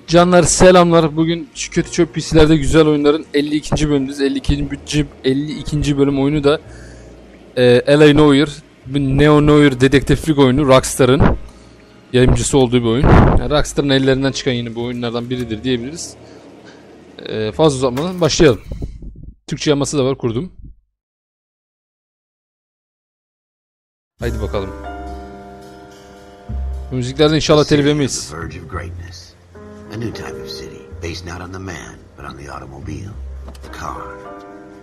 Canlar selamlar. Bugün şu kötü çöp PC'lerde güzel oyunların 52. bölümündeyiz. 52. bölüm oyunu da Noire, neo-noir dedektiflik oyunu. Rockstar'ın yayıncısı olduğu bir oyun. Yani Rockstar'ın ellerinden çıkan yine bu oyunlardan biridir diyebiliriz. Fazla uzatmadan başlayalım. Türkçe yaması da var, kurdum. Haydi bakalım. Müziklerden inşallah telif yemeyiz. A new type of city, based not on the man, but on the automobile, the car,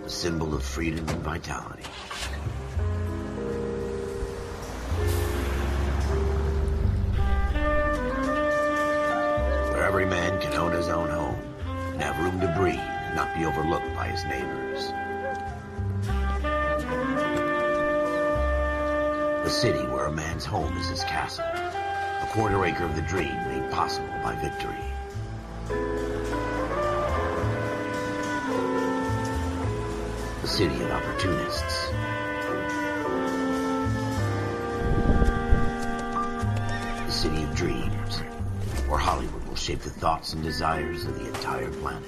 the symbol of freedom and vitality. Where every man can own his own home, and have room to breathe, and not be overlooked by his neighbors. The city where a man's home is his castle, a quarter acre of the dream made possible by victory. The city of opportunists. The city of dreams, where Hollywood will shape the thoughts and desires of the entire planet.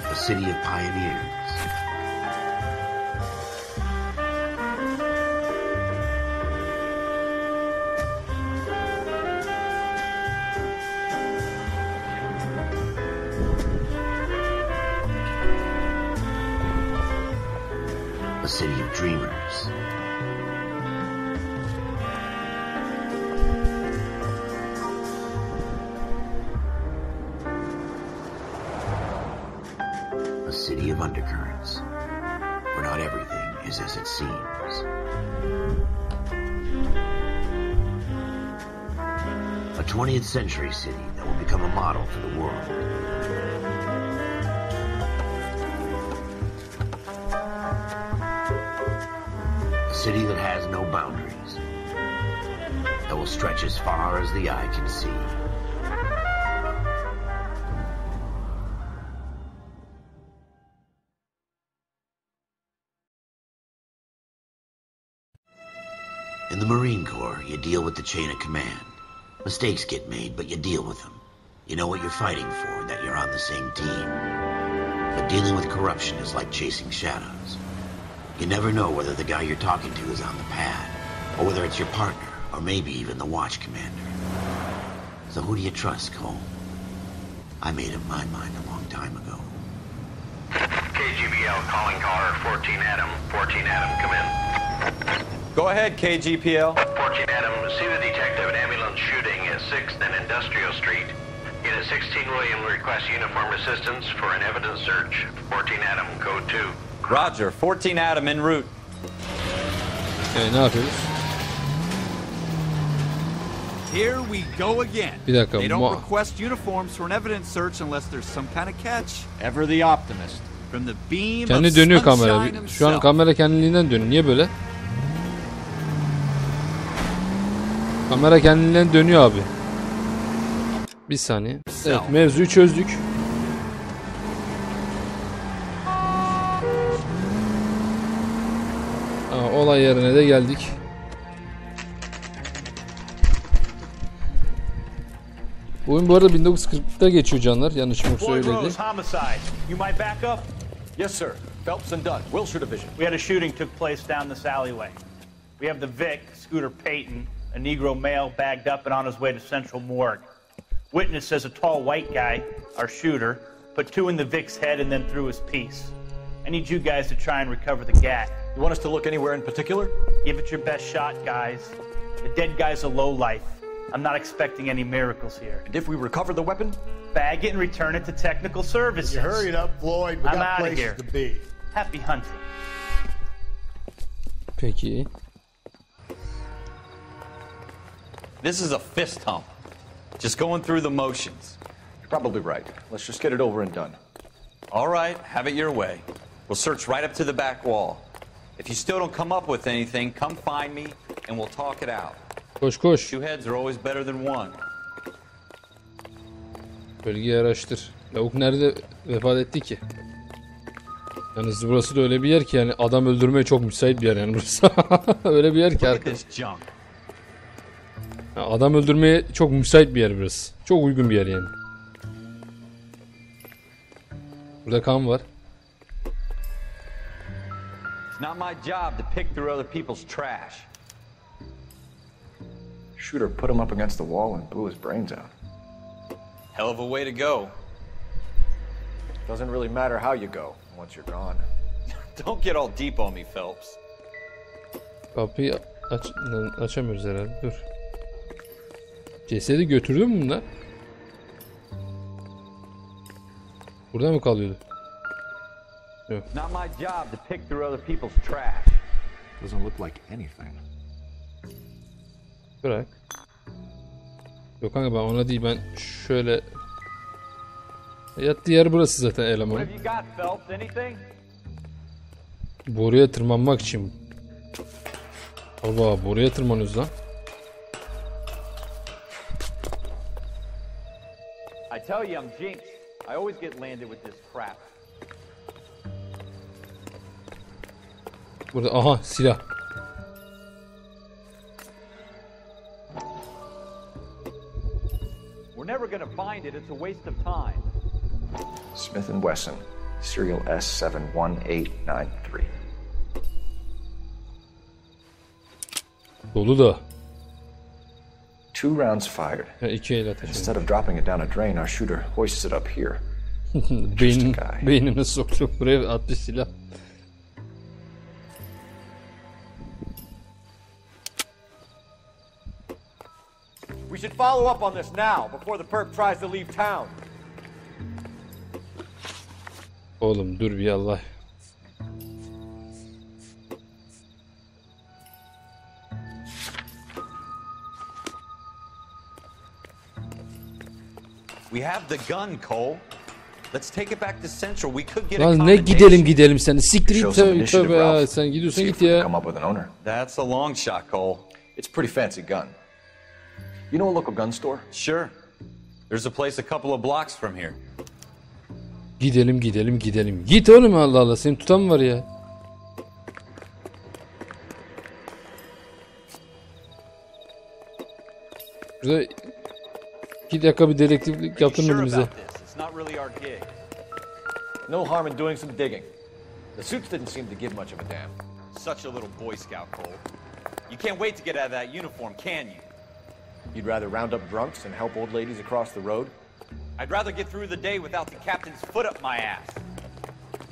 The city of pioneers. A city of dreamers. A city of undercurrents, where not everything is as it seems. A 20th century city that will become a model for the world. A city that has no boundaries, that will stretch as far as the eye can see. In the Marine Corps, you deal with the chain of command. Mistakes get made, but you deal with them. You know what you're fighting for, that you're on the same team. But dealing with corruption is like chasing shadows. You never know whether the guy you're talking to is on the pad, or whether it's your partner, or maybe even the watch commander. So who do you trust, Cole? I made up my mind a long time ago. KGBL calling caller 14 Adam. 14 Adam, come in. Go ahead, KGPL. 14 Adam, see the detective at ambulance shooting at 6th and Industrial Street. Unit 16 William requests uniform assistance for an evidence search. 14 Adam, code 2. Roger, 14 Adam en route. Ne yapıyoruz? Here we go again. Bir dakika. They don't request uniforms for an evidence search unless there's some kind of catch. Ever the optimist. From the beam Kendi dönüyor kamera. Şu an kamera kendiliğinden dönüyor. Niye böyle? Kamera kendiliğinden dönüyor abi. Bir saniye. Evet, mevzuyu çözdük. Olay yerine de geldik. Bu oyun bu arada 1940'ta geçiyor canlar. Yanlışım yoksa öyleydi. Yes, sir. Phelps and Dunn, Wilshire Division. We had a shooting took place down this alleyway. We have the Vic, Scooter Payton, a Negro male bagged up and on his way to Central Morgue. Witness says a tall white guy, our shooter, put two in the Vic's head and then threw his piece. I need you guys to try and recover the gat. You want us to look anywhere in particular? Give it your best shot, guys. The dead guy's a lowlife. I'm not expecting any miracles here. And if we recover the weapon? Bag it and return it to technical services. You hurry it up, Floyd. We got places to be. Happy hunting. Peki. This is a fist hump. Just going through the motions. You're probably right. Let's just get it over and done. All right, have it your way. We'll search right up to the back wall. If you still don't come up with anything, come find me and we'll talk it out. Koş koş. Two heads are always better than one. Bölgeyi araştır. Lavuk nerede vefat etti ki? Yalnız burası da öyle bir yer ki yani adam öldürmeye çok müsait bir yer yani burası. Öyle bir yer ki arkadaş. Adam öldürmeye çok müsait bir yer burası. Çok uygun bir yer yani. Burada kan var. It's not my job to pick through other people's trash. Shooter put him up against the wall and blew his brains out. Hell of a way to go. Doesn't really matter how you go once you're gone. Don't get all deep on me, Phelps. Kapıyı açamıyoruz herhalde. Dur. Cesedi götürdün mü bunlar? Burada mı kalıyordu? Yok. Not my job to pick through other people's trash. Doesn't look like anything. Bırak. Yok kanka ben ona değil ben şöyle... Yattığı yer burası zaten elemanın. Boruya tırmanmak için. Baba boruya tırmanıyoruz lan. I tell you I'm jinxed. I always get landed with this crap. Burada aha silah. We're never gonna find it. It's a waste of time. Smith & Wesson, serial S71893. Dolu da. 2 rounds fired. Ya, 2 el ateş. Instead of dropping it down a drain, our shooter hoists it up here. Beynine soktu buraya attı silah. We should follow up on this now, before the perp tries to leave town. Oğlum dur bir Allah. We have the gun, Cole. Let's take it back to Central. We could get a Lan ne gidelim seni. Siktir git tövbe ya. Sen gidiyorsun git ya. Come up with an owner. That's a long shot, Cole. It's a pretty fancy gun. You know a local gun store? Sure. There's a place a couple of blocks from here. Gidelim. Git oğlum Allah Allah. Senin tutan mı var ya? Burada 2 dakika bir dedektiflik yaptırmadı bize. No harm in doing some digging. The suits didn't seem to give much of a damn. Such a little Boy Scout, Cole. You can't wait to get out of that uniform, can you? You'd rather round up drunks and help old ladies across the road? I'd rather get through the day without the captain's foot up my ass.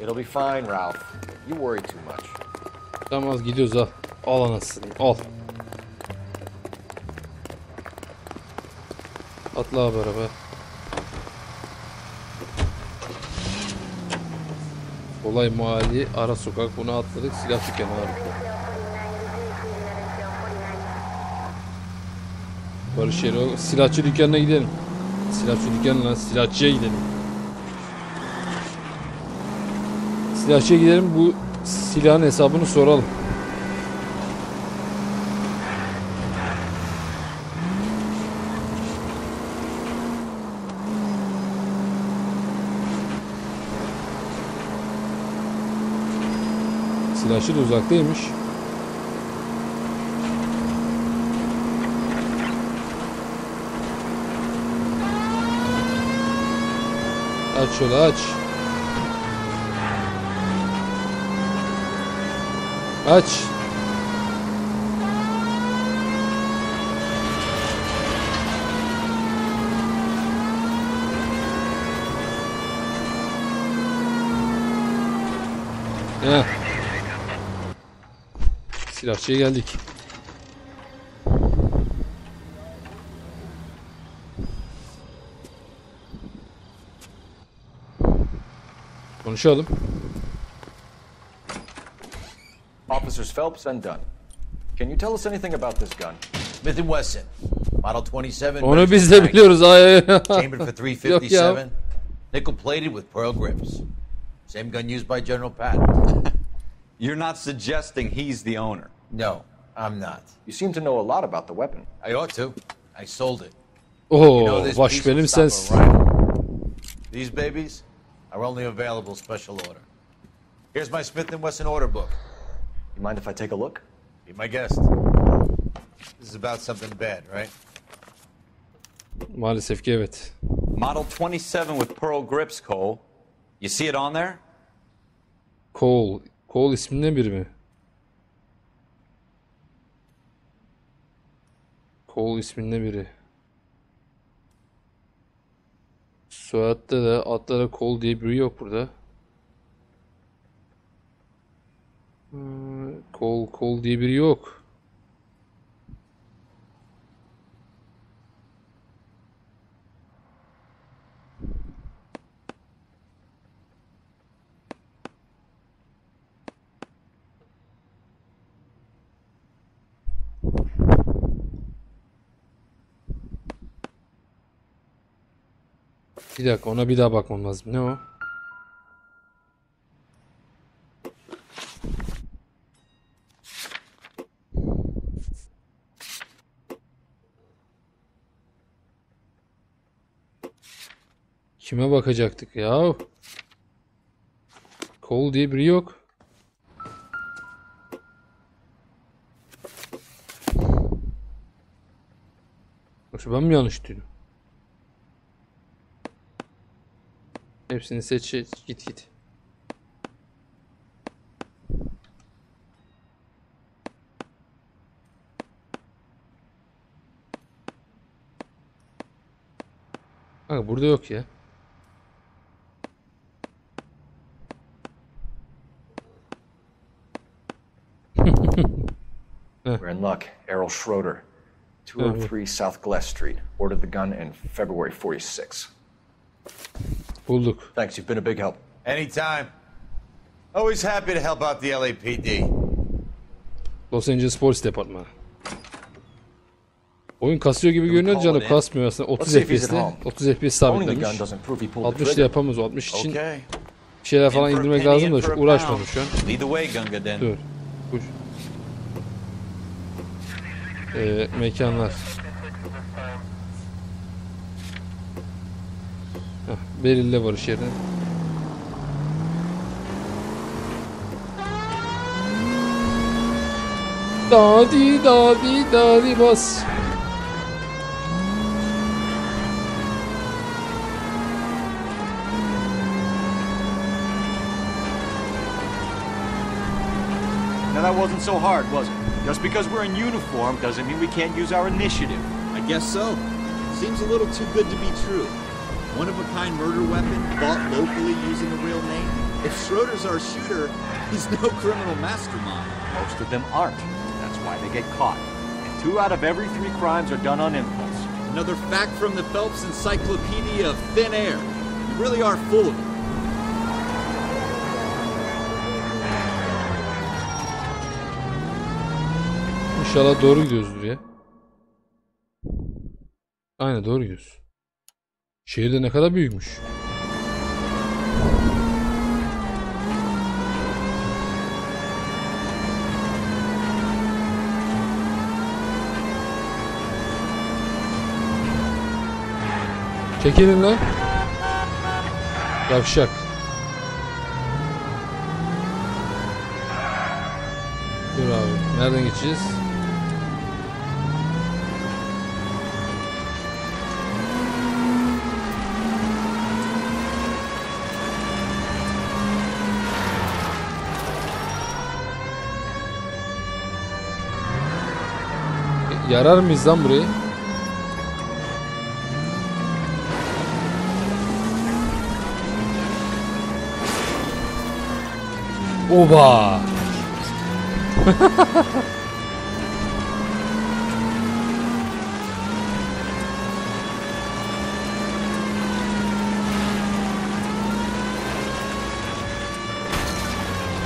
It'll be fine, Ralph. You worry too much. Tamam gidiyoruz al. Al anasını. Al. Atla abi araba. Olay mahalli ara sokak bunu atladık silah dükkanı abi. Barış yeri silahçı dükkanına gidelim. Silahçı dükkanına silahçıya gidelim. Silahçıya gidelim bu silahın hesabını soralım. Silahçı da uzaktaymış. Aç şöyle aç. Aç. Heh. Silahçıya geldik. Konuşalım. Officers Phelps and Dunn. Can you tell us anything about this gun? Smith & Wesson, Model 27. Onu biz de biliyoruz. Ay. Chambered for 357. Nickel plated with pearl grips. Same gun used by General Patton. You're not suggesting he's the owner? No, I'm not. You seem to know a lot about the weapon. I ought to. I sold it. Oo, baş benim sensin. These babies are only available special order. Here's my Smith & Wesson order book. You mind if I take a look? Be my guest. This is about something bad, right? Maalesef ki evet. Model 27 with pearl grips, Cole. You see it on there? Cole. Cole isminden biri mi? Cole isminde biri. Soyadda da adda da Cole diye biri yok burada. Cole diye biri yok. Bir dakika, ona bir daha bakmam lazım. Ne o? Kime bakacaktık ya? Cole diye biri yok. Yoksa ben mi yanlış duydum? Hepsini seç, git. Bak burada yok ya. We're in luck. Errol Schroeder, 203 South Glass Street. Ordered the gun in February 46. Bulduk. Thanks, you've been a big help. Anytime. Always happy to help out the LAPD. Los Angeles Polis Departmanı. Oyun kasıyor gibi görünüyor, canım kasmıyor aslında. 30 FPS'te. 30 FPS sabitlemiş. 60'da yapamaz o. 60 için bir şeyler falan indirmek lazım da uğraşmadım şu an. Dur. Mekanlar. Belirle varış yeri. Dadi bas. Now that wasn't so hard, was it? Just because we're in uniform doesn't mean we can't use our initiative. I guess so. Seems a little too good to be true. One-of-a-kind murder weapon bought locally using a real name. If Schroeder's our shooter, he's no criminal mastermind. Most of them aren't. That's why they get caught. And 2 out of every 3 crimes are done on impulse. Another fact from the Phelps Encyclopedia of Thin Air. You really are full of it. İnşallah doğru gidiyoruzdur ya. Aynen doğru gidiyoruz. Şehir de ne kadar büyükmüş. Çekilin lan. Yavşak. Dur abi. Nereden geçeceğiz? Yarar mıyız lan burayı? Oba!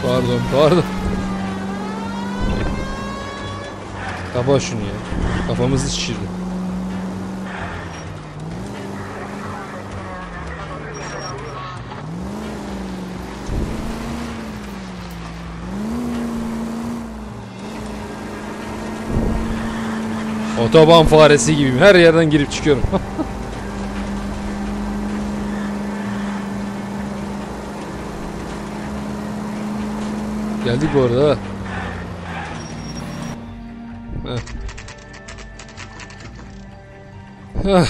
Pardon. Kapa şunu ya. Kafamızı şişirdi. Otoban faresi gibiyim. Her yerden girip çıkıyorum. Geldik bu arada ha. Heh.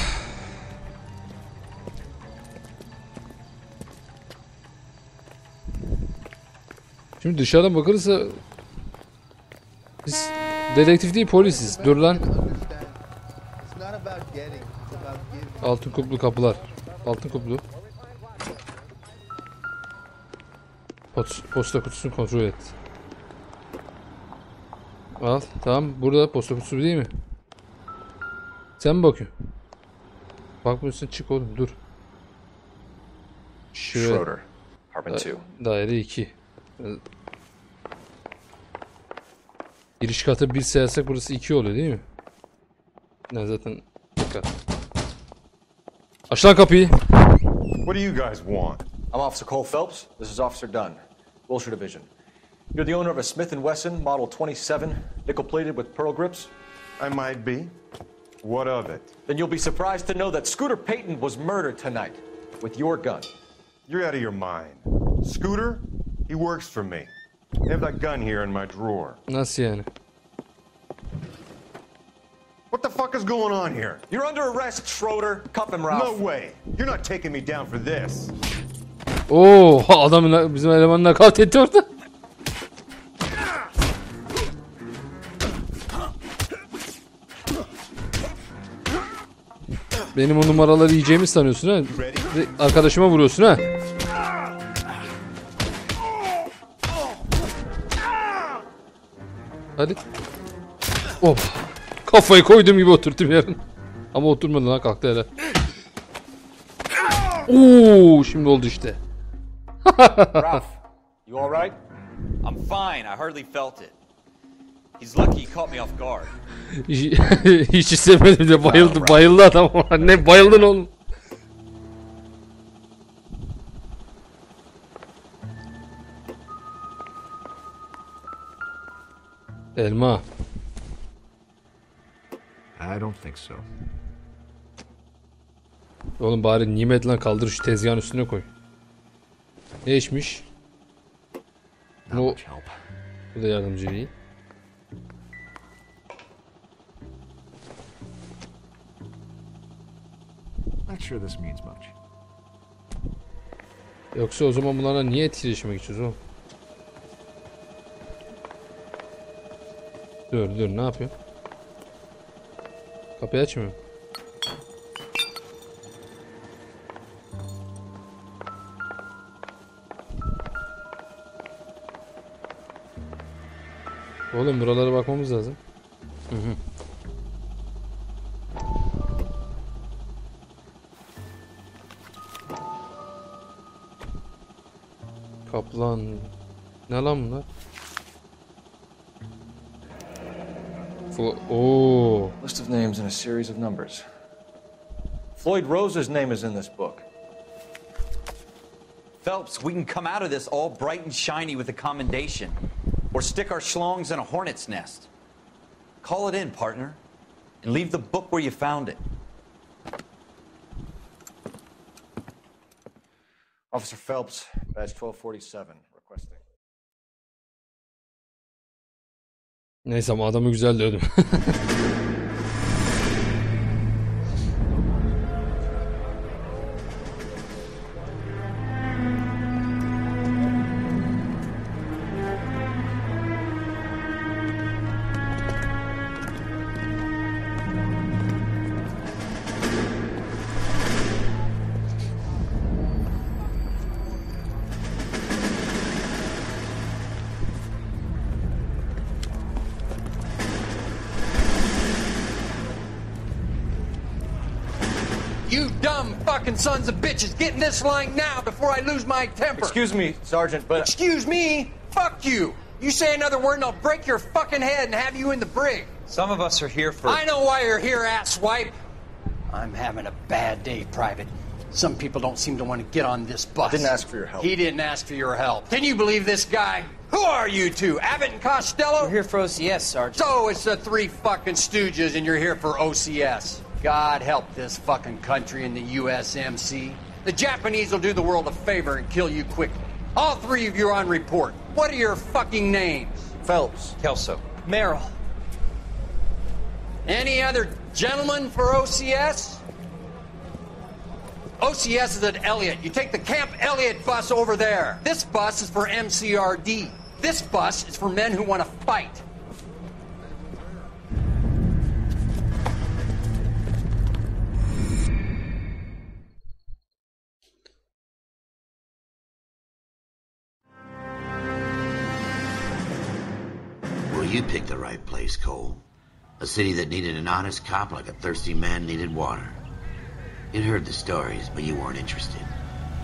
Şimdi dışarıdan bakılırsa biz dedektif değil polisiz. Dur lan. Altın kuplu kapılar. Altın kuplu. Posta kutusunu kontrol et. Al. Tamam. Burada posta kutusu değil mi? Sen mi bakıyorsun? Bakmıyorsun, çık oğlum. Dur. Schroeder. Apartment 2. Daire 2. Giriş katı 1 sayarsak burası 2 oluyor değil mi? Ne zaten dikkat. Aç lan kapıyı. What do you guys want? I'm Officer Cole Phelps. This is Officer Dunn, Wilshire Division. You're the owner of a Smith & Wesson Model 27, nickel-plated with pearl grips? I might be. What of it? Then you'll be surprised to know that Scooter Payton was murdered tonight with your gun. You're out of your mind. Scooter? He works for me. I have that gun here in my drawer. Nasıl yani? What the fuck is going on here? You're under arrest, Schroeder. Cuff him, Ralph. No way. You're not taking me down for this. Oo, adamın bizim elemanla kavga etti orada. Benim o numaraları yiyeceğimi sanıyorsun ha? Arkadaşıma vuruyorsun ha? Hadi. Hop. Kafayı koyduğum gibi oturttum yarın. Ama oturmadı lan, kalktı hele. Oo, şimdi oldu işte. Ralph, you all right? I'm fine. I hardly felt it. He's lucky he caught me off guard. Hiç istemedim de bayıldı adam. Ne bayıldın oğlum? Elma. I don't think so. Oğlum bari nimet lan, kaldır şu tezgahın üstüne koy. Ne içmiş? Bu da yardımcı değil. Not sure this means much. Yoksa o zaman bunlarla niye etkileşime geçiyoruz oğlum? Dur ne yapıyor? Kapıyı açmıyor. Oğlum buralara bakmamız lazım. Kaplan. Ne lan bunlar? Oh. List of names and a series of numbers. Floyd Rose's name is in this book. Phelps, we can come out of this all bright and shiny with a commendation. Or stick our schlongs in a hornet's nest. Call it in, partner. And leave the book where you found it. Officer Phelps, badge 1247, requesting. Neyse ama adamı güzel dövdüm. You dumb fucking sons of bitches, get in this line now before I lose my temper. Excuse me, Sergeant, but... Excuse me? Fuck you. You say another word and I'll break your fucking head and have you in the brig. Some of us are here for... I know why you're here, asswipe. I'm having a bad day, Private. Some people don't seem to want to get on this bus. I didn't ask for your help. He didn't ask for your help. Can you believe this guy? Who are you two? Abbott and Costello? We're here for OCS, Sergeant. So it's the three fucking stooges and you're here for OCS. God help this fucking country and the USMC. The Japanese will do the world a favor and kill you quickly. All three of you are on report. What are your fucking names? Phelps. Kelso. Merrill. Any other gentlemen for OCS? OCS is at Elliott. You take the Camp Elliott bus over there. This bus is for MCRD. This bus is for men who want to fight. Well, you picked the right place, Cole. A city that needed an honest cop like a thirsty man needed water. You'd heard the stories, but you weren't interested.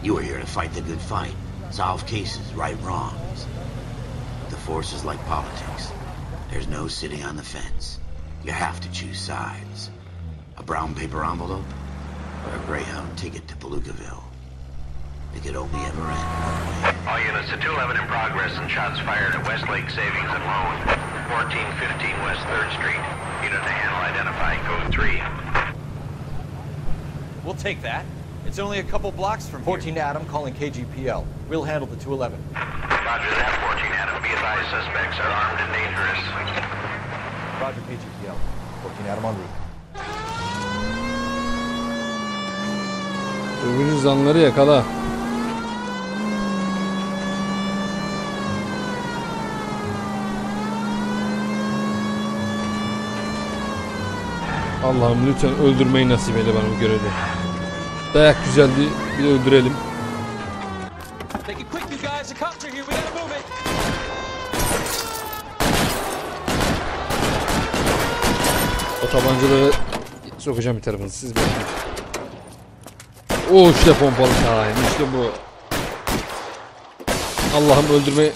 You were here to fight the good fight, solve cases, right wrongs. The force is like politics. There's no sitting on the fence. You have to choose sides. A brown paper envelope or a Greyhound ticket to Palookaville. It could only ever end one way. All units to 211 in progress and shots fired at Westlake Savings and Loan, 1415 West 3rd Street. Unit to handle identifying code 3. We'll take that. It's only a couple blocks from 14 Adam calling KGPL. We'll handle the 211. Roger that, 14 Adam. Be advised, suspects are armed and dangerous. Roger KGPL. 14 Adam en route. Öbürü zanları yakala. Allah'ım lütfen öldürmeyi nasip eyle bana bu görevde. Dayak güzeldi, bir öldürelim. O tabancaları sokacağım bir tarafını, siz bekleyin. O işte pompalı time, işte bu. Allah'ım öldürmeyi...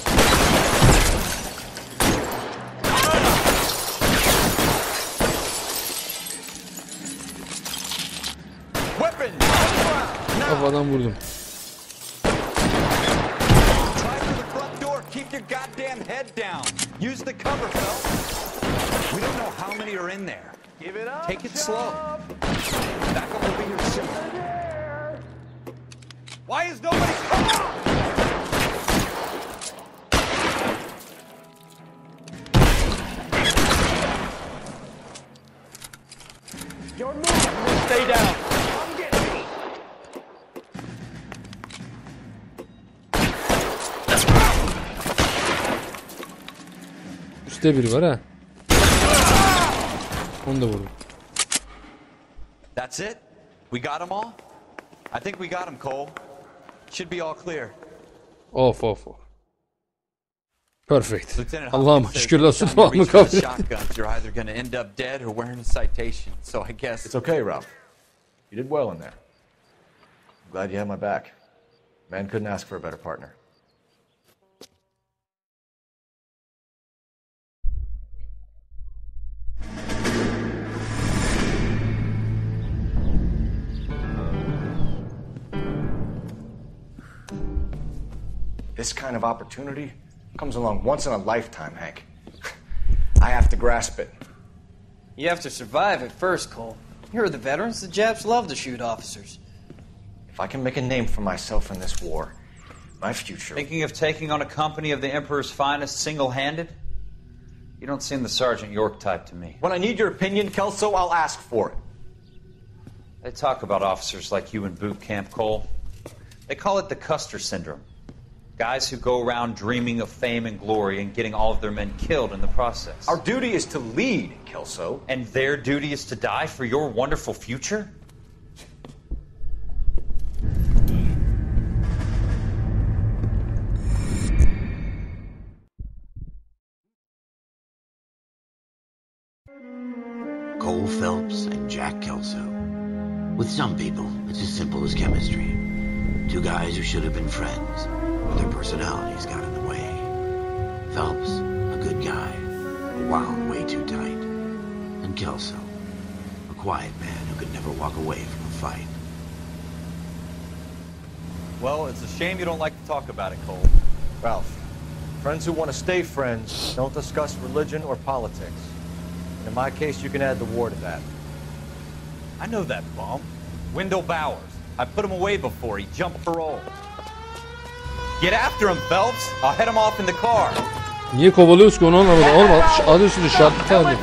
Kafadan vurdum. Keep your goddamn head down. Use the cover, Phelps. We don't know how many are in there. Give it up. Take it slow. Backup will be here soon. Why is nobody coming? Your move. Stay down. Üstte biri var ha. Onu da vurdum. That's it? We got them all? I think we got them, Cole. Should be all clear. Of. Perfect. Allah'ım şükürler olsun duamı kabul et. You're either going to end up dead or wearing a citation. So I guess it's okay, Ralph. You did well in there. I'm glad you had my back. Man couldn't ask for a better partner. This kind of opportunity comes along once in a lifetime, Hank. I have to grasp it. You have to survive it first, Cole. Here are the veterans. The Japs love to shoot officers. If I can make a name for myself in this war, my future... Thinking of taking on a company of the Emperor's finest single-handed? You don't seem the Sergeant York type to me. When I need your opinion, Kelso, I'll ask for it. They talk about officers like you in boot camp, Cole. They call it the Custer Syndrome. Guys who go around dreaming of fame and glory and getting all of their men killed in the process. Our duty is to lead, Kelso. And their duty is to die for your wonderful future? Cole Phelps and Jack Kelso. With some people, it's as simple as chemistry. Two guys who should have been friends, but their personalities got in the way. Phelps, a good guy, but wound way too tight. And Kelso, a quiet man who could never walk away from a fight. Well, it's a shame you don't like to talk about it, Cole. Ralph, friends who want to stay friends don't discuss religion or politics. And in my case, you can add the war to that. I know that bum. Wendell Bowers. I put him away before he jumped parole. Get after him, Phelps. I'll head him off in the car. Niye kovalıyoruz ki onu anlamadım. Oğlum adı üstünde şartlı tahliye.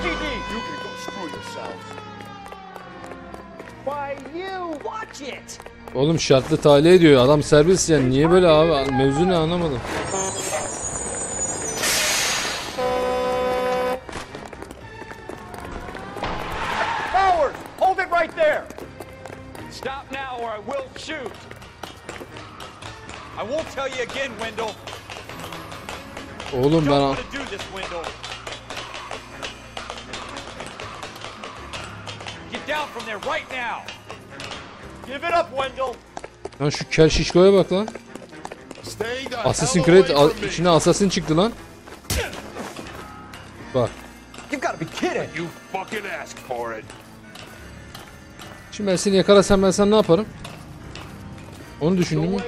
Oğlum şartlı tahliye diyor. Adam serbest yani. Niye böyle abi? Mevzu ne anlamadım. Powers, hold it right there. Stop now or I will shoot. I won't tell you again, Wendell. Oğlum ben... Get down from there right now. Give it up, Wendell. Lan şu kel şişkoya bak lan. Assassin's Creed içine Assassin çıktı lan. Bak. Şimdi ben seni yakalasam ben sana ne yaparım? Onu düşündün mü?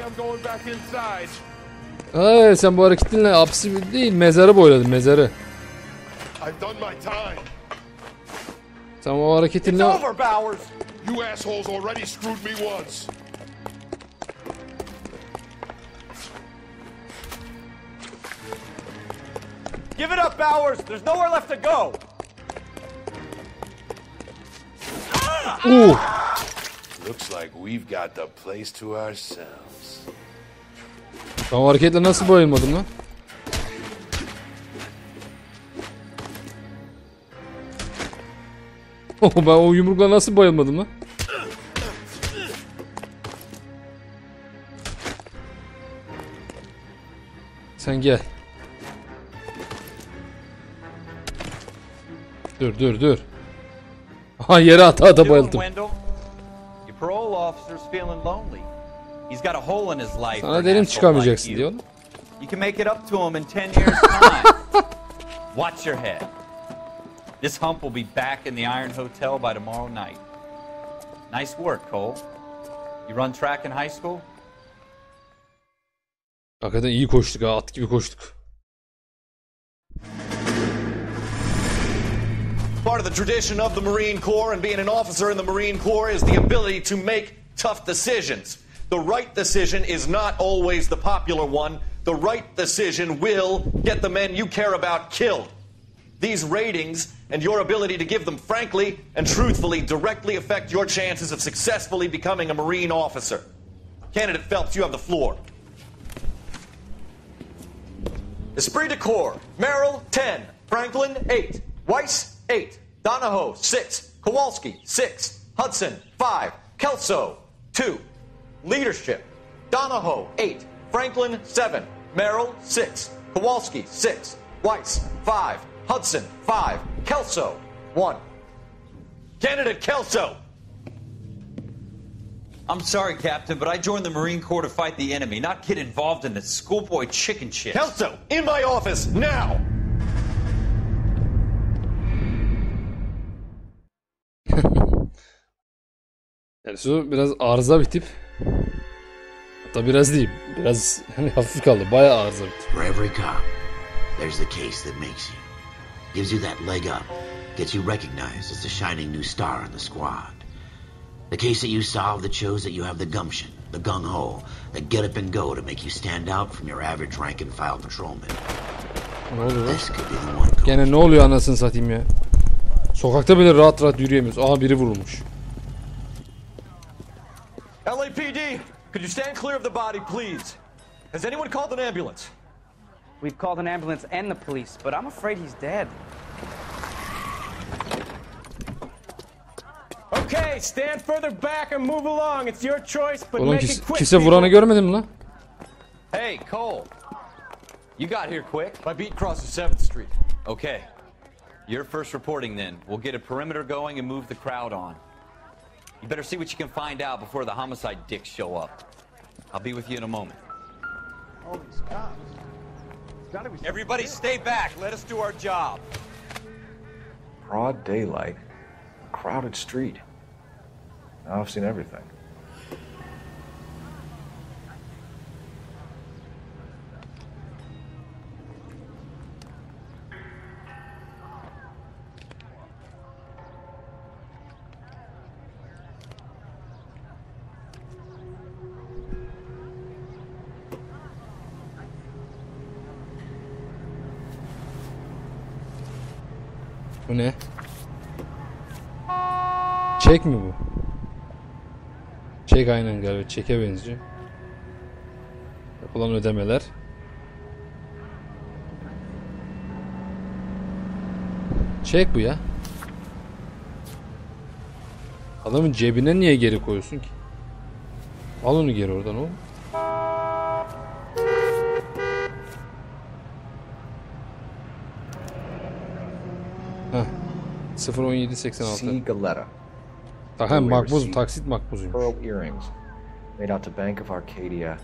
Hayır sen bu hareketinle hapsi değil mezarı boyladın mezarı. Sen o hareketinle... You assholes already screwed me once. Give it up, Bowers. There's nowhere left to go. Looks like we've got the place to ourselves. Ben o hareketle nasıl bayılmadım lan? Ben o yumrukla nasıl bayılmadım lan? Sen gel. Dur. Ha yere ata bayıldım. Sana derim çıkamayacaksın diyor. You can make it up to him in 10 years time. Watch your head. This hump will be back in the Iron Hotel by tomorrow night. Nice work, Cole. You run track in high school? Hakikaten iyi koştuk ha, at gibi koştuk. Part of the tradition of the Marine Corps and being an officer in the Marine Corps is the ability to make tough decisions. The right decision is not always the popular one. The right decision will get the men you care about killed. These ratings and your ability to give them frankly and truthfully directly affect your chances of successfully becoming a Marine officer. Candidate Phelps, you have the floor. Esprit de Corps, Merrill, 10. Franklin, 8. Weiss, 8. Donahoe, 6. Kowalski, 6. Hudson, 5. Kelso, 2. Leadership, Donahoe, 8. Franklin, 7. Merrill, 6. Kowalski, 6. Weiss, 5. Hudson, 5. Kelso, 1. Candidate Kelso! I'm sorry, Captain, but I joined the Marine Corps to fight the enemy, not get involved in this schoolboy chicken shit. Kelso, in my office, now! Kelso biraz arıza bir tip. Hatta biraz değil, biraz hani hafif kaldı, bayağı arıza bir tip. For every cop, there's the case that makes you. Gives you that leg up, gets you recognized as the shining new star in the squad. The case that you solve that shows that you have the gumption, the gung-ho, the get up and go to make you stand out from your average rank and file patrolman. Ne oluyor? This could be the one. Gene ne oluyor anasını satayım ya. Sokakta bile rahat rahat yürüyemiyoruz. Aa biri vurulmuş. LAPD, could you stand clear of the body, please? Has anyone called an ambulance? We've called an ambulance and the police, but I'm afraid he's dead. Okay, stand further back and move along. It's your choice, but Oğlum make it quick. kimse vuranı görmedin mi lan? Hey, Cole. You got here quick. My beat crosses 7th Street. Okay. You're first reporting then. We'll get a perimeter going and move the crowd on. You better see what you can find out before the homicide dicks show up. I'll be with you in a moment. Holy cops. Everybody stay back. Let us do our job. Broad daylight. Crowded street. Now I've seen everything. Bu ne? Çek mi bu? Çek aynen galiba. Çeke benziyor. Yapılan ödemeler. Çek bu ya. Adamın cebine niye geri koyuyorsun ki? Al onu geri oradan oğlum. Heh. 01786. C. Galetta. Daha makbuz, taksit makbuzuymuş. Pearl earrings. Made out to Bank of Arcadia.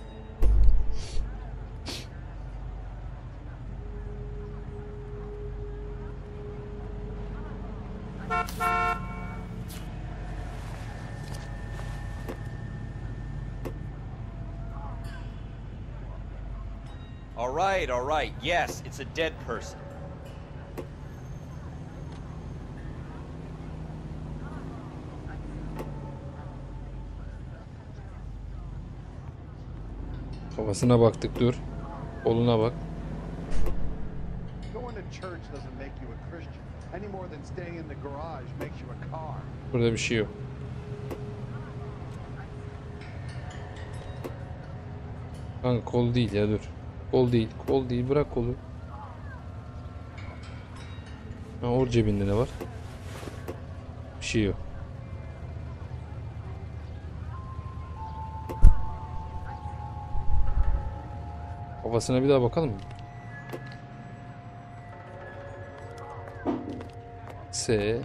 All right. Yes, it's a dead person. Kafasına baktık, dur. Koluna bak. Burada bir şey yok. Kanka kol değil ya, dur. Kol değil, bırak kolu. Ha, or cebinde ne var? Bir şey yok. Kafasına bir daha bakalım mı? S.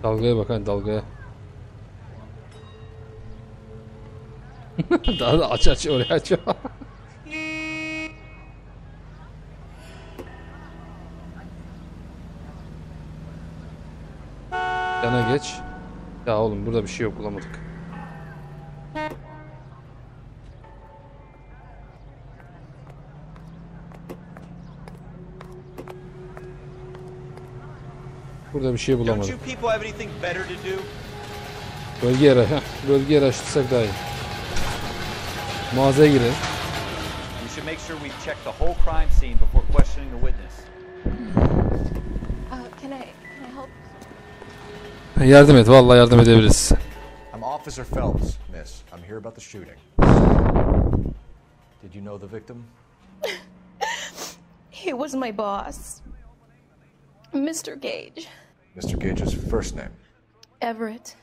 Dalgaya bak, hadi dalgaya. Daha da aç oraya aç. Yana geç. Ya oğlum burada bir şey yok, bulamadık. Burada bir şey bulamadık. Bölge araştırsak daha iyi. Mağazaya girelim. We should make sure we check the whole crime scene before questioning the witness. Can I help? Yardım et, vallahi yardım edebiliriz. I'm Officer Phelps, miss. I'm here about the shooting. Did you know the victim? He was my boss, Mr. Gage. Mr. Gage's first name? Everett.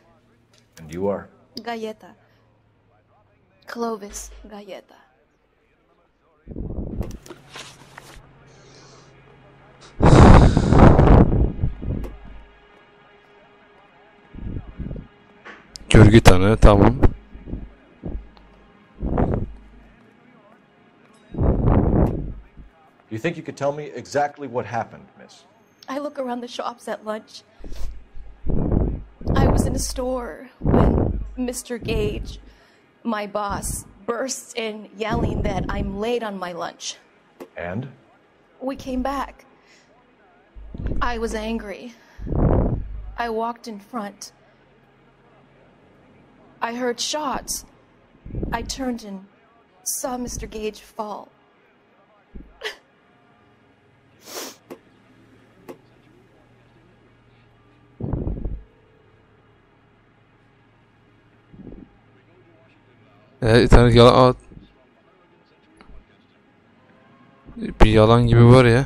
And you are? Galleta. Clovis Galleta. Görgü tanığı, tamam. Do you think you could tell me exactly what happened, miss? I look around the shops at lunch. I was in a store when Mr. Gage, my boss, bursts in yelling that I'm late on my lunch. And? We came back. I was angry. I walked in front. I heard shots. I turned and saw Mr. Gage fall. Evet, yalan. Bir yalan gibi var ya.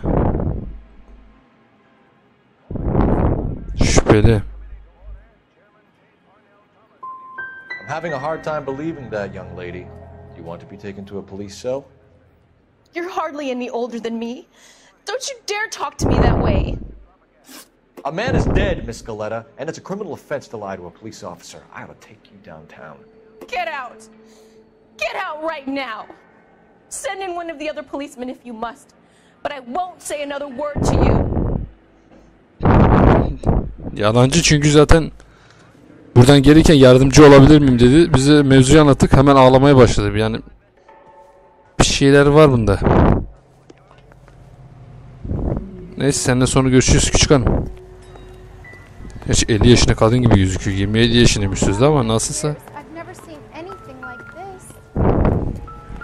Şüpheli. I'm having a hard time believing that, young lady. Do you want to be taken to a police cell? You're hardly any older than me. Don't you dare talk to me that way. A man is dead, Miss Galletta, and it's a criminal offense to lie to a police officer. I ought to take you downtown. Get out! Get out right now! Send in one of the other policemen if you must, but I won't say another word to you. Yalancı, çünkü zaten buradan gelirken yardımcı olabilir miyim dedi. Bize mevzuyu anlattık, hemen ağlamaya başladı. Yani bir şeyler var bunda. Neyse, seninle sonra görüşürüz küçük hanım. Hiç 50 yaşında kadın gibi gözüküyor. 27 yaşındaymış sözde ama nasılsa.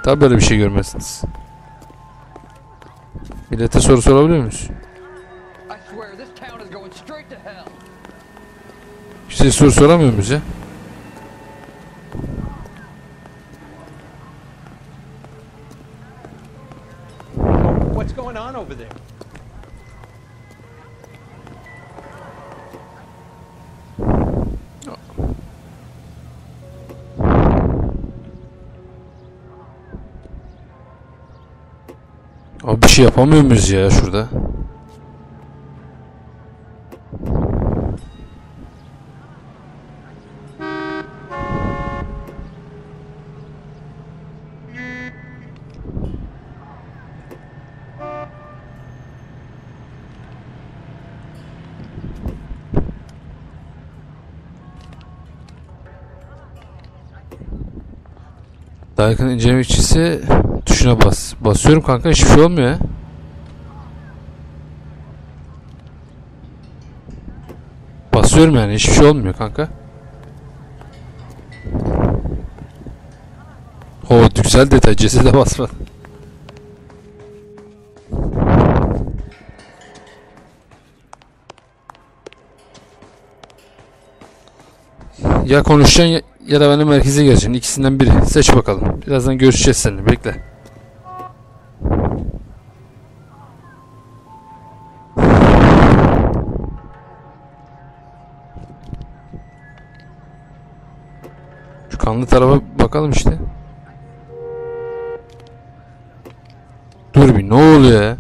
Tabi böyle bir şey görmezsiniz. Millete soru sorabiliyor muyuz? Size soru soramıyor muyuz ya? What's going on over there? Abi bir şey yapamıyor muyuz ya şurada? Daha yakın inceleme içisi tuşuna bas. Basıyorum kanka, hiçbir şey olmuyor ya. Basıyorum yani, hiçbir şey olmuyor kanka. O güzel detay, cesede basma. Ya konuşacaksın ya da benim merkeze geleceksin. İkisinden biri. Seç bakalım. Birazdan görüşeceğiz seninle. Bekle. Şu kanlı tarafa bakalım işte. Dur bir, ne oluyor ya?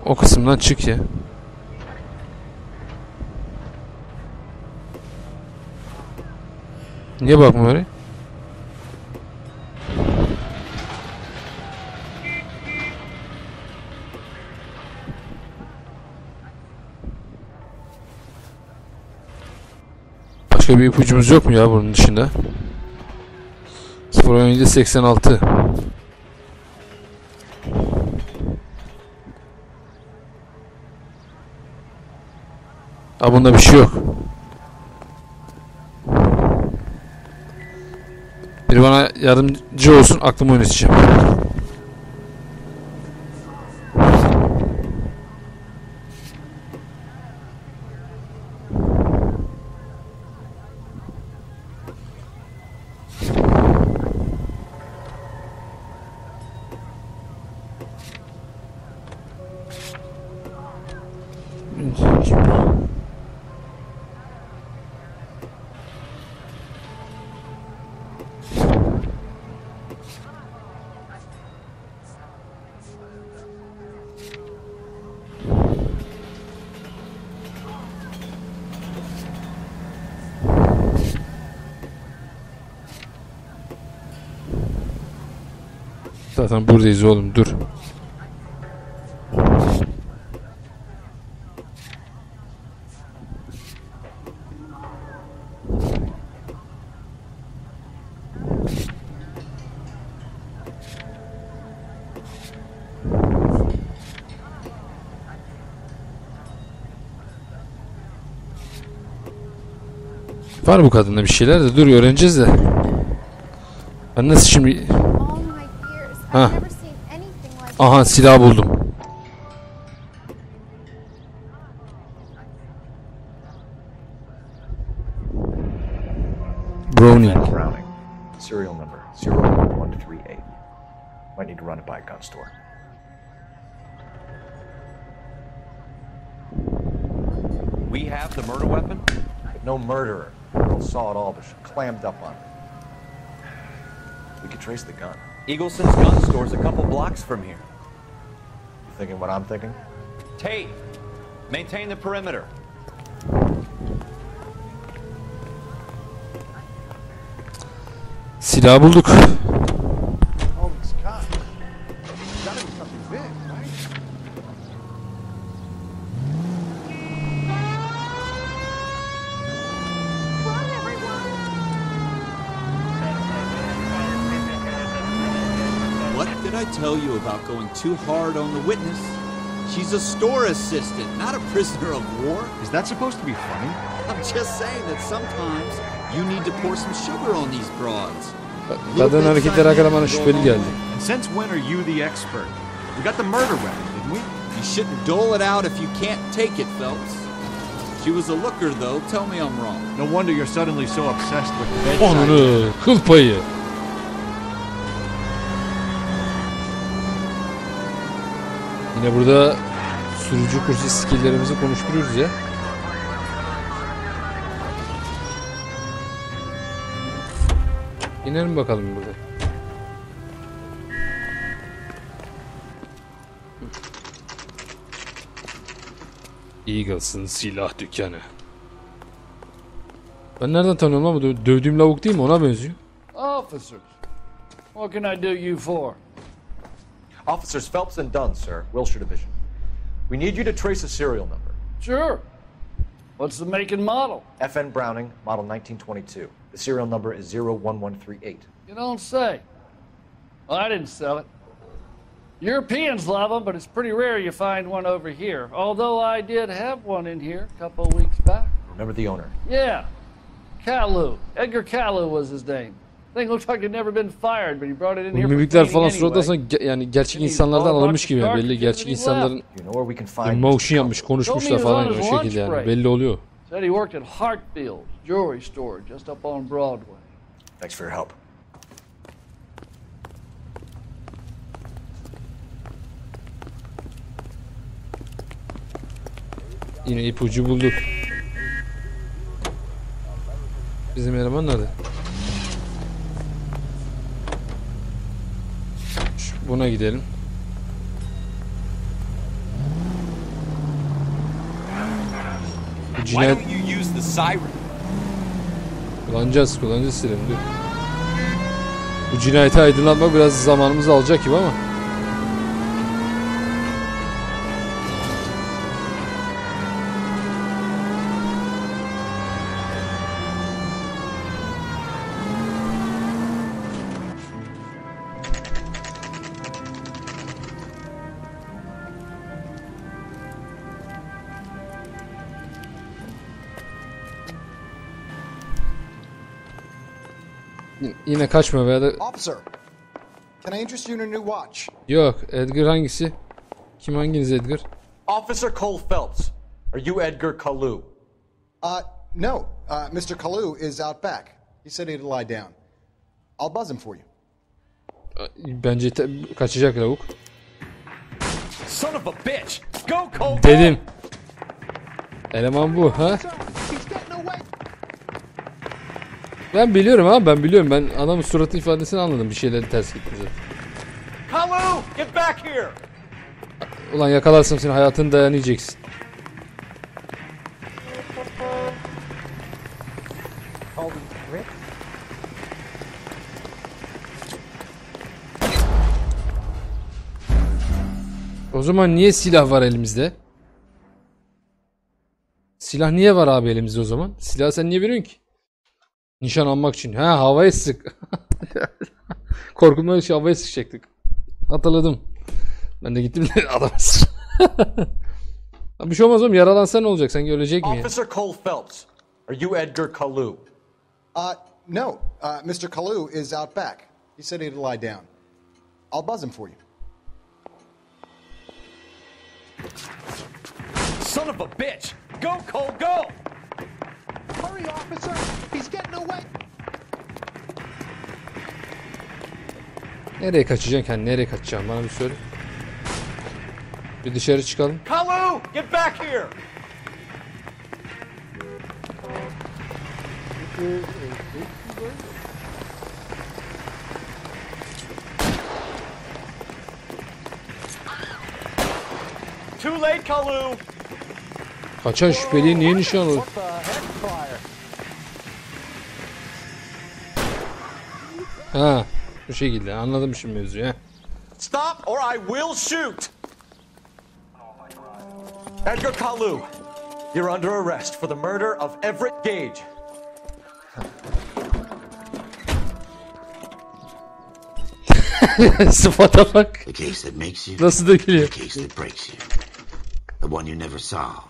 O kısımdan çık ya. Niye bakma öyle? Başka bir ipucumuz yok mu ya bunun dışında? 0.17.86. Bunda bir şey yok. Biri bana yardımcı olsun, aklımı oynatacağım. Zaten buradayız oğlum, dur. Var bu kadında bir şeyler de, dur öğreneceğiz de. Ben nasıl şimdi... Ha. Aha, silah buldum. Browning. Serial number 01238. Might need to run it by a gun store. We have the murder weapon? No murderer. Girl saw it all, but she clammed up on it. We could trace the gun. Eagleson's gun store's a couple blocks from here. You thinking what I'm thinking? Tate, maintain the perimeter. Silah bulduk. did I tell you about going too hard on the witness? She's a store assistant, not a prisoner of war. Is that supposed to be funny? I'm just saying that sometimes you need to pour some sugar on these broads. Kadın hareketleri hakikaten bana şüpheli geldi. And since when are you the expert? We got the murder weapon, didn't we? You shouldn't dole it out if you can't take it, Phelps. She was a looker, though. Tell me I'm wrong. No wonder you're suddenly so obsessed with the bedside. Onunu, kıl payı. Yine burada sürücü kursu skilllerimizi konuşturuyoruz ya. İnelim bakalım burada. Eagles'ın silah dükkanı. Ben nereden tanıyorum lan bu dövdüğüm lavuk değil mi? Ona benziyor. Officers, what can I do you for? Officers Phelps and Dunn, sir, Wilshire Division. We need you to trace a serial number. Sure. What's the make and model? FN Browning, model 1922. The serial number is 01138. You don't say. Well, I didn't sell it. Europeans love them, but it's pretty rare you find one over here. Although I did have one in here a couple of weeks back. Remember the owner? Yeah. Kalu. Edgar Kalu was his name. Thing looks like he'd never been fired, but he brought it in here for mimikler cleaning falan anyway. surattan sonra yani gerçek insanlardan alınmış gibi yani belli gerçek insanların emotion yapmış, konuşmuşlar falan o şekilde yani belli oluyor. Said he worked at Hartfield's jewelry store just up on Broadway. Thanks for your help. Yine ipucu bulduk. Bizim eleman nerede? Buna gidelim. Bu cinayet... Kullanacağız sireni. Bu cinayeti aydınlatmak biraz zamanımızı alacak gibi ama. Yine kaçma veya da... Officer, can I interest you in a new watch? Yok, Edgar hangisi? Kim hanginiz Edgar? Officer Cole Phelps. Are you Edgar Kalu? No. Mr. Kalu is out back. He said he'd lie down. I'll buzz him for you. Bence kaçacak lavuk. Son of a bitch. Go Cole. Dedim. Eleman bu ha? Ben biliyorum ha, ben biliyorum. Ben adamın suratı ifadesini anladım. Bir şeyleri ters gitti zaten. Kalu, get back here. Ulan yakalarsam seni hayatını dayanayacaksın. O zaman niye silah var elimizde? Silah niye var abi elimizde o zaman? Silahı sen niye veriyorsun ki? Nişan almak için. Ha, havaya sık. Korkumdan için havaya sıkacaktık. Hatırladım. Ben de gittim adamı sık. Bir şey olmaz oğlum. Yaralansa ne olacak? Sanki ölecek mi ya? Officer Cole Phelps. Are you Edgar Kalu? No. Mr. Kalu is out back. He said he'd lie down. I'll buzz him for you. Son of a bitch. Go Cole, go. Hurry, officer! He's getting away! Nereye kaçacaksın? Yani nereye kaçacaksın? Bana bir söyle. Bir dışarı çıkalım. Kalu, get back here! Too late, Kalu! Kaçan şüpheliyi niye nişan alır? Ha, bu şekilde anladım şimdi mevzuyu ha. Stop or I will shoot. Edgar Kalu, you're under arrest for the murder of Everett Gage. Sıfata bak. The case that makes you. Nasıl dökülüyor? The case that breaks you. The one you never solve.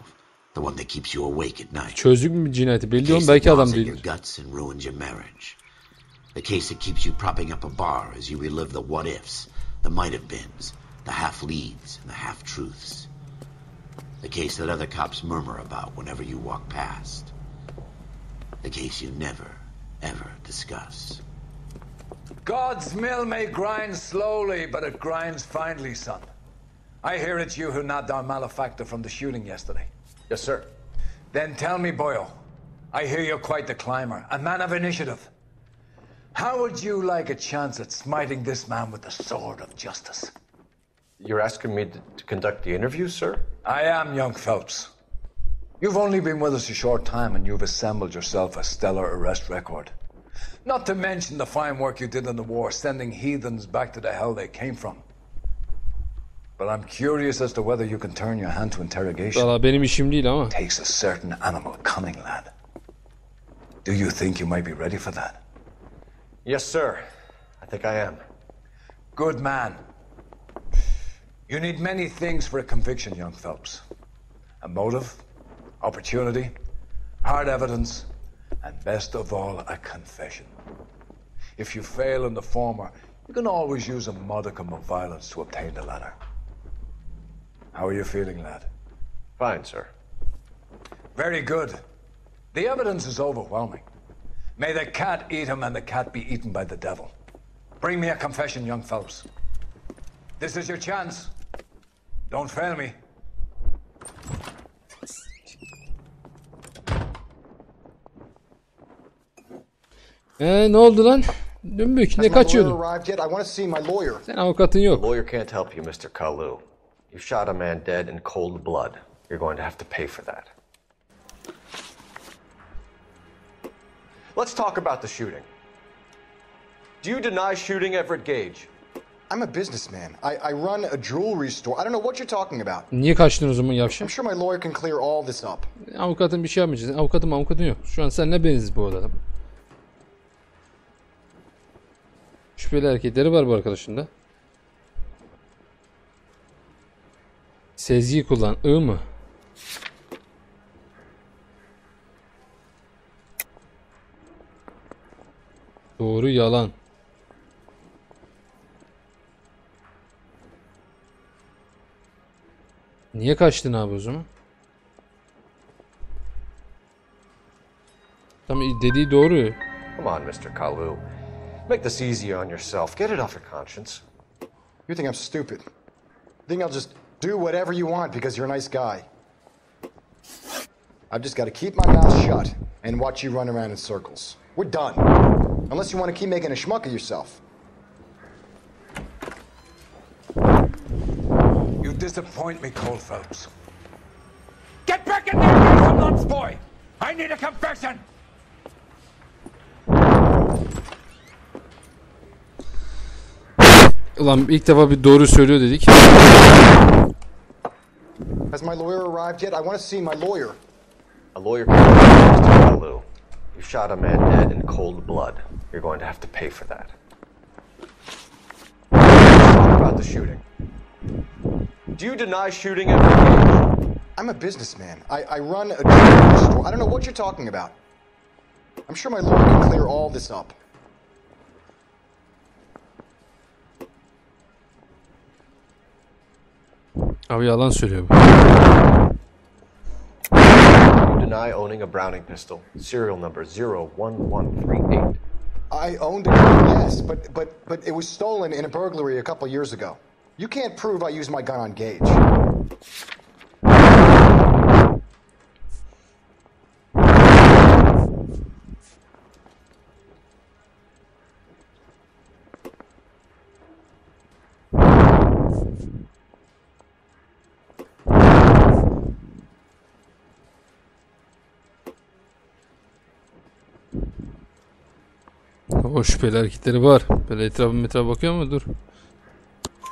The one that keeps you awake at night. Çözdük mü cinayeti? Belli olun belki adam değil. Your guts and ruins your marriage. The case that keeps you propping up a bar as you relive the what ifs, the might have beens, the half leads and the half truths. The case that other cops murmur about whenever you walk past. The case you never, ever discuss. God's mill may grind slowly, but it grinds finely, son. I hear it's you who nabbed our malefactor from the shooting yesterday. Yes, sir. Then tell me, Boyle, I hear you're quite the climber, a man of initiative. How would you like a chance at smiting this man with the sword of justice? You're asking me to conduct the interview, sir? I am, young Phelps. You've only been with us a short time and you've assembled yourself a stellar arrest record. Not to mention the fine work you did in the war, sending heathens back to the hell they came from. But I'm curious as to whether you can turn your hand to interrogation. Valla benim işim değil ama. Takes a certain animal cunning, lad. Do you think you might be ready for that? Yes, sir. I think I am. Good man. You need many things for a conviction, young Phelps. A motive, opportunity, hard evidence, and best of all, a confession. If you fail in the former, you can always use a modicum of violence to obtain the latter. How are you feeling, lad? Fine, sir. Very good. The evidence is overwhelming. May the cat eat him and the cat be eaten by the devil. Bring me a confession, young Phelps. This is your chance. Don't fail me. Ne oldu lan? Dümbük ne kaçıyordun? Sen avukatın yok. The lawyer can't help you, Mr. Kalu. You shot a man dead in cold blood. You're going to have to pay for that. Let's talk about the shooting. Do you deny shooting Everett Gage? I'm a businessman. I run a jewelry store. I don't know what you're talking about. Niye kaçtın o zaman yavşak? I'm sure my lawyer can clear all this up. Avukatın bir şey yapmayacağız. Avukatın yok. Şu an seninle beniz bu odada. Şüpheli hareketleri var bu arkadaşın da. Sezgiyi kullan. I mı? Doğru yalan. Niye kaçtın abi o zaman? Tamam dediği doğru. Come on, Mr. Kalu. Make this easier on yourself. Get it off your conscience. You think I'm stupid? You think I'll just do whatever you want because you're a nice guy? I've just got to keep my mouth shut and watch you run around in circles. We're done. Unless you want to keep making a schmuck of yourself. You disappoint me, Cole Phelps. Get back in there, you hoodlums, boy! I need a confession! Ulan ilk defa bir doğru söylüyor dedik. Has my lawyer arrived yet? I want to see my lawyer. A lawyer can't help you, Mr. Kalu. You shot a man dead in cold blood. You're going to have to pay for that. Let's talk about the shooting. Do you deny shooting Everett Gage? I'm a businessman. I run a jewelry store. I don't know what you're talking about. I'm sure my lawyer can clear all this up. Abi yalan söylüyor bu. You deny owning a Browning pistol, serial number 01138. I owned it, yes, but it was stolen in a burglary a couple years ago. You can't prove I used my gun on Gage. O şüpheli hareketleri var. Böyle etrafa bakıyor mu? Dur.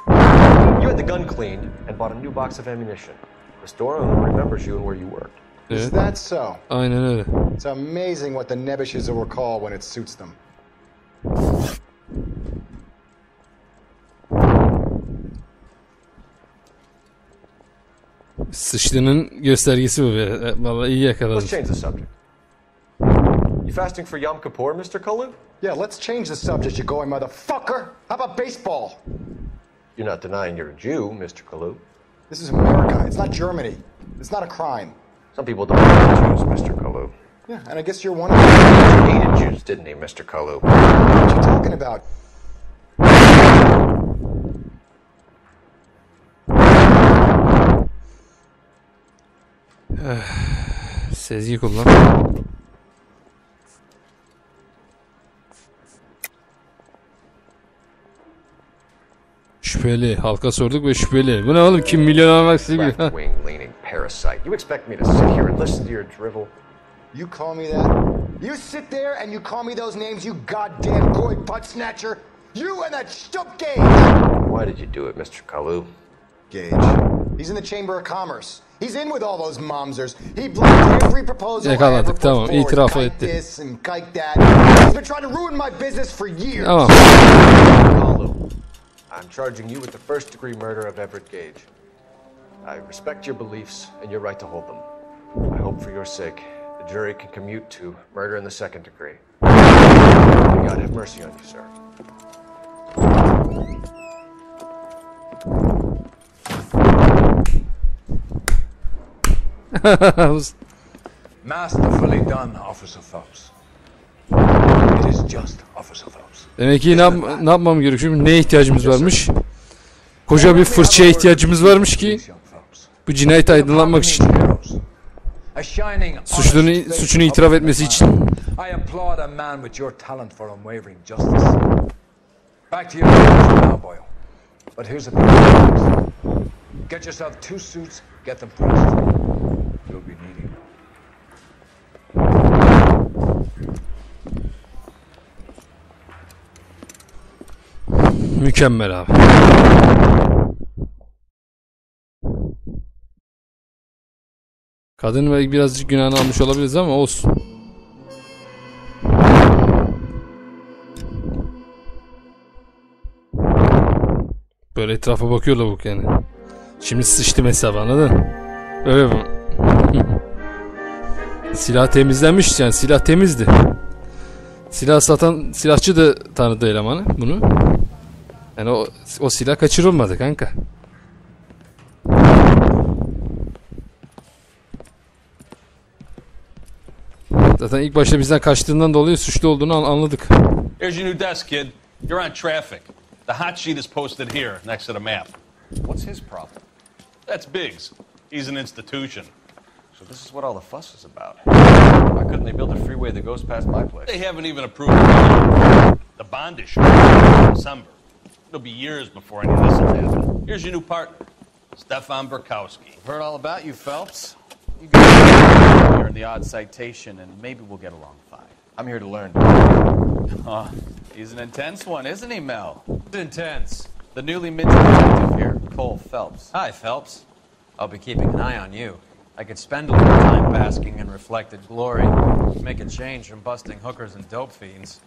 You had the gun cleaned and bought a new box of ammunition. The store owner remembers you and where you worked. Is that so? Aynen öyle. It's amazing what the Nebbishes will recall when it suits them. Sıçtığının göstergesi bu be. Vallahi iyi yakaladın. Let's change the subject. You fasting for Yom Kippur, Mr. Kalu? Yeah, let's change the subject, you going motherfucker. How about baseball? You're not denying you're a Jew, Mr. Kalu. This is America. It's not Germany. It's not a crime. Some people don't like Jews, Mr. Kalu. Yeah, and I guess you're one of them. He hated Jews, didn't he, Mr. Kalu? What are you talking about? Sezgi kullan. Şüpheli. Halka sorduk ve şüpheli. Bu ne oğlum? Kim milyon almak istiyor? Left-wing leaning parasite. You expect me to sit here and listen to your drivel? You call me that? You sit there and you call me those names, you goddamn goy butt snatcher? You and that shtup Gage! Why did you do it, Mr. Kalu? Gage. He's in the Chamber of Commerce. He's in with all those momsers. He blocked every proposal I ever put forward. İtiraf kike etti. this and kike that. He's been trying to ruin my business for years. Tamam. Kalu, I'm charging you with the first-degree murder of Everett Gage. I respect your beliefs and your right to hold them. I hope for your sake the jury can commute to murder in the second degree. May God have mercy on you, sir. Masterfully done, Officer Phelps. It is just Officer Phelps. Demek ki ne yapmam gerekiyor? Neye ihtiyacımız varmış? Koca bir fırçaya ihtiyacımız varmış ki bu cinayeti aydınlatmak için. Suçunu itiraf etmesi için. I applaud a man with your talent for unwavering justice. Back to your now, Boyle. But here's the thing. Get yourself 2 suits, get them pressed. You'll be needing them. Mükemmel abi. Kadın belki birazcık günahını almış olabiliriz ama olsun. Böyle etrafa bakıyor lavuk yani. Şimdi sıçtım hesabı, anladın? Öyle mi? Silah temizlenmiş yani, silah temizdi. Silah satan silahçı da tanıdı elemanı bunu. Yani o silah kaçırılmadı kanka. Zaten ilk başta bizden kaçtığından dolayı suçlu olduğunu anladık. Here's your new desk, kid. You're on traffic. The hot sheet is posted here, next to the map. What's his problem? That's Biggs. He's an institution. So this is what all the fuss is about. Why couldn't they build a freeway that goes past my place? They haven't even approved the bond issue in December. It'll be years before any of this will happen. Here's your new partner, Stefan Burkowski. I've heard all about you, Phelps. You guys here in the odd citation, and maybe we'll get along fine. I'm here to learn. Oh, he's an intense one, isn't he, Mel? Intense. The newly minted detective here, Cole Phelps. Hi, Phelps. I'll be keeping an eye on you. I could spend a little time basking in reflected glory, make a change from busting hookers and dope fiends.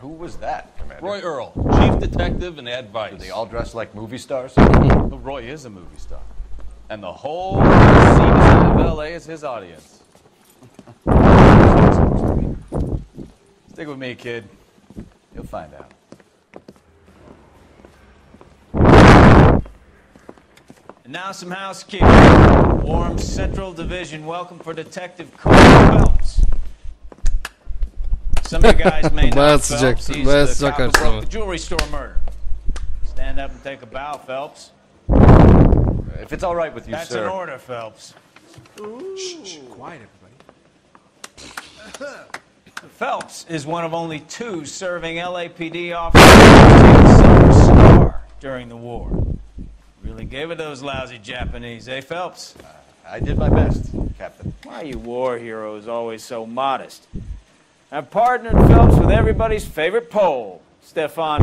Who was that, Commander? Roy Earl, chief detective and advice. Do they all dress like movie stars? Well, Roy is a movie star. And the whole city of L.A. is his audience. Stick with me, kid. You'll find out. And now some housekeeping. Warm Central Division welcome for Detective Cole Phelps. Some of you guys may know Phelps. He's the cop who broke the jewelry store murder. Stand up and take a bow, Phelps. If it's all right with you, That's sir. That's an order, Phelps. Shh, quiet, everybody. Phelps is one of only 2 serving LAPD officers to take a Silver Star during the war. Really gave it those lousy Japanese, eh, Phelps? I did my best, Captain. Why are you war heroes always so modest? I've partnered Phelps with everybody's favorite Pole, Stefan.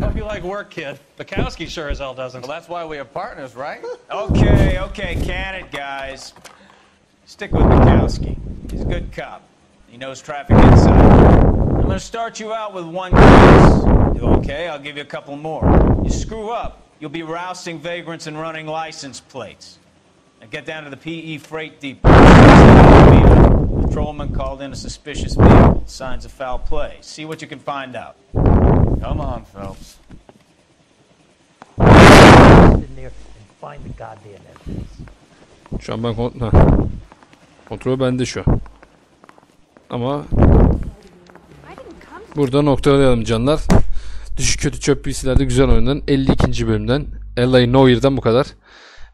Hope you like work, kid. Bukowski sure as hell doesn't. Well, that's why we are partners, right? Okay, can it, guys. Stick with Bukowski. He's a good cop. He knows traffic inside. I'm gonna start you out with 1 case. Do okay? I'll give you a couple more. You screw up, you'll be rousting vagrants and running license plates. Now get down to the PE freight depot. Patrolman called in a suspicious vehicle. Signs of foul play. See what you can find out. Come on, Phelps. In there and find the goddamn evidence. Şu an ben kontrol bende şu an. Ama burada noktalayalım canlar. Düşük kötü çöp PC'lerde güzel oyunların 52. bölümden Noire'dan bu kadar.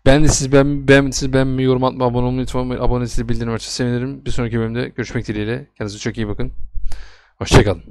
Beğendiyseniz beğenmeyi, yorum atmayı, abone olmayı lütfen. Abone sizi bildirim açısı sevinirim. Bir sonraki bölümde görüşmek dileğiyle. Kendinize çok iyi bakın. Hoşçakalın.